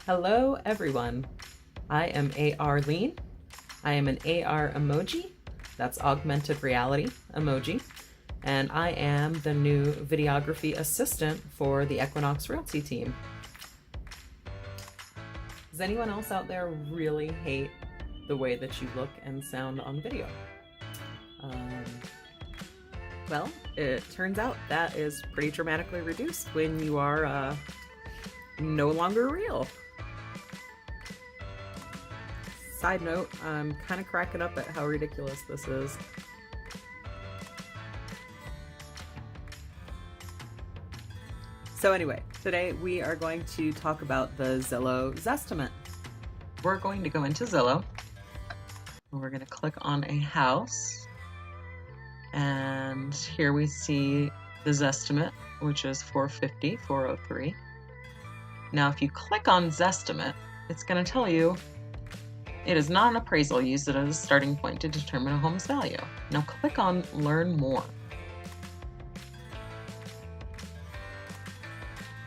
Hello everyone, I am AR Lean. I am an AR emoji, that's augmented reality emoji, and I am the new videography assistant for the Equinox Realty team. Does anyone else out there really hate the way that you look and sound on video? Well, it turns out that is pretty dramatically reduced when you are no longer real. Side note, I'm kind of cracking up at how ridiculous this is. So anyway, today we are going to talk about the Zillow Zestimate. We're going to go into Zillow, and we're going to click on a house, and here we see the Zestimate, which is $450,403. Now if you click on Zestimate, it's going to tell you it is not an appraisal. Use it as a starting point to determine a home's value. Now click on Learn More.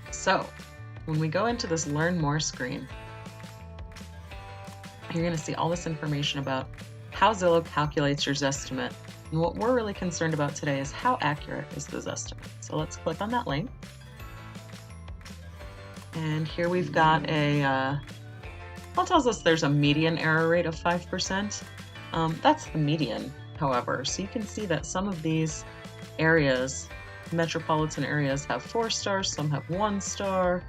So when we go into this Learn More screen, you're going to see all this information about how Zillow calculates your Zestimate. And what we're really concerned about today is how accurate is the Zestimate. So let's click on that link. And here we've got a well, it tells us there's a median error rate of 5%. That's the median, however. So you can see that some of these areas, metropolitan areas, have 4 stars, some have 1 star,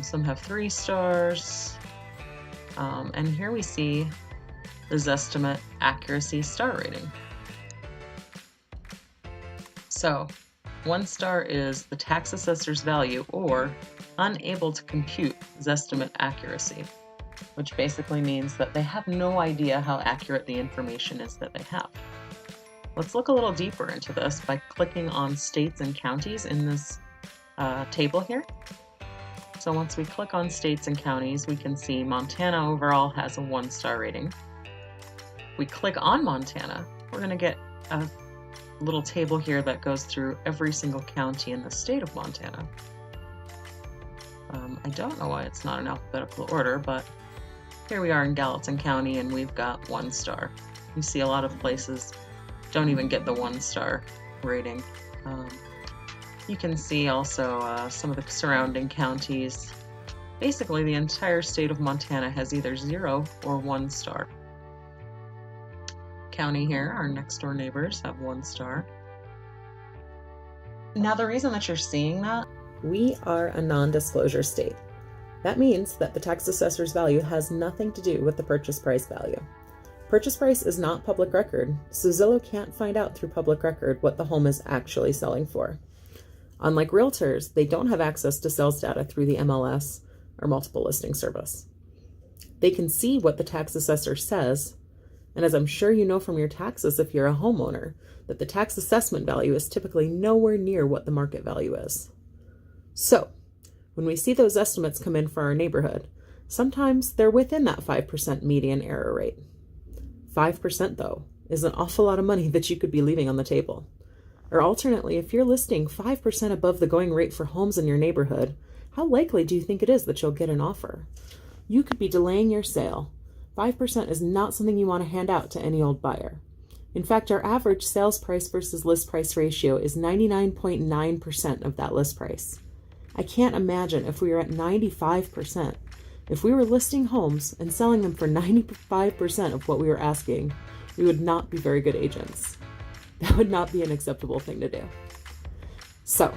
some have 3 stars. And here we see the Zestimate accuracy star rating. So 1 star is the tax assessor's value or unable to compute Zestimate accuracy, which basically means that they have no idea how accurate the information is that they have. Let's look a little deeper into this by clicking on states and counties in this table here. So once we click on states and counties, we can see Montana overall has a 1-star rating. We click on Montana, we're going to get a little table here that goes through every single county in the state of Montana. I don't know why it's not in alphabetical order, but here we are in Gallatin County and we've got 1 star. You see a lot of places don't even get the 1-star rating. You can see also some of the surrounding counties. Basically the entire state of Montana has either 0 or 1 star. County here, our next door neighbors have 1 star. Now the reason that you're seeing that, we are a non-disclosure state. That means that the tax assessor's value has nothing to do with the purchase price value. Purchase price is not public record, so Zillow can't find out through public record what the home is actually selling for. Unlike realtors, they don't have access to sales data through the MLS or multiple listing service. They can see what the tax assessor says, and as I'm sure you know from your taxes if you're a homeowner, that the tax assessment value is typically nowhere near what the market value is. So, when we see those estimates come in for our neighborhood, sometimes they're within that 5% median error rate. 5% though is an awful lot of money that you could be leaving on the table. Or alternately, if you're listing 5% above the going rate for homes in your neighborhood, how likely do you think it is that you'll get an offer? You could be delaying your sale. 5% is not something you want to hand out to any old buyer. In fact, our average sales price versus list price ratio is 99.9% of that list price. I can't imagine if we were at 95%. If we were listing homes and selling them for 95% of what we were asking, we would not be very good agents. That would not be an acceptable thing to do. So,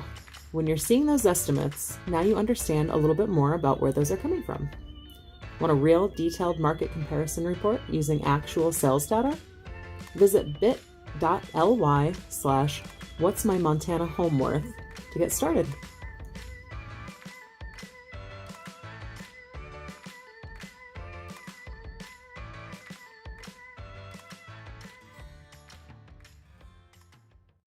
when you're seeing those estimates, now you understand a little bit more about where those are coming from. Want a real detailed market comparison report using actual sales data? Visit bit.ly/what'smymontanahomewworth to get started.